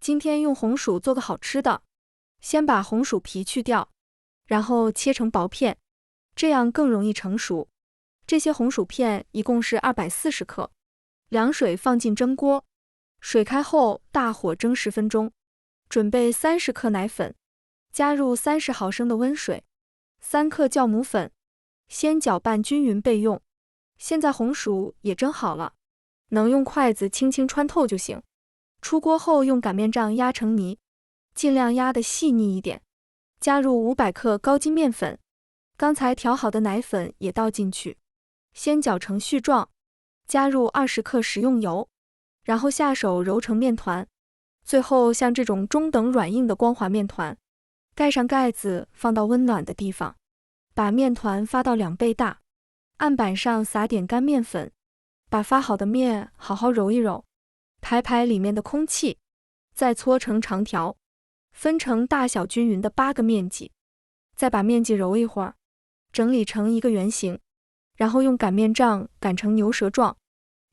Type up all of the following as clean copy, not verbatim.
今天用红薯做个好吃的，先把红薯皮去掉，然后切成薄片，这样更容易成熟。这些红薯片一共是240克，凉水放进蒸锅，水开后大火蒸10分钟。准备30克奶粉，加入30毫升的温水，3克酵母粉，先搅拌均匀备用。现在红薯也蒸好了，能用筷子轻轻穿透就行。出锅后用擀面杖压成泥，尽量压得细腻一点。加入500克高筋面粉，刚才调好的奶粉也倒进去，先搅成絮状，加入20克食用油，然后下手揉成面团。最后像这种中等软硬的光滑面团，盖上盖子放到温暖的地方，把面团发到2倍大，案板上撒点干面粉，把发好的面好好揉一揉，排里面的空气，再搓成长条，分成大小均匀的8个面剂，再把面剂揉一会儿，整理成一个圆形，然后用擀面杖擀成牛舌状，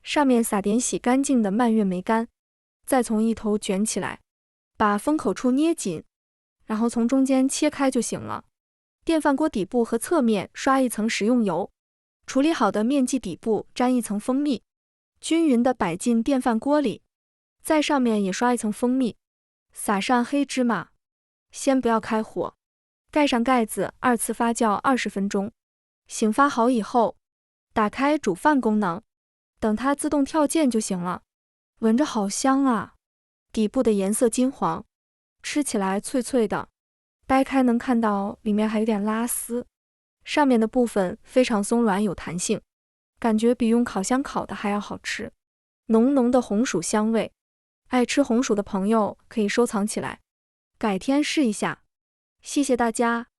上面撒点洗干净的蔓越莓干，再从一头卷起来，把封口处捏紧，然后从中间切开就行了。电饭锅底部和侧面刷一层食用油，处理好的面剂底部沾一层蜂蜜，均匀地摆进电饭锅里，在上面也刷一层蜂蜜，撒上黑芝麻，先不要开火，盖上盖子2次发酵20分钟。醒发好以后，打开煮饭功能，等它自动跳键就行了。闻着好香啊，底部的颜色金黄，吃起来脆脆的，掰开能看到里面还有点拉丝，上面的部分非常松软有弹性，感觉比用烤箱烤的还要好吃。浓浓的红薯香味，爱吃红薯的朋友可以收藏起来，改天试一下。谢谢大家。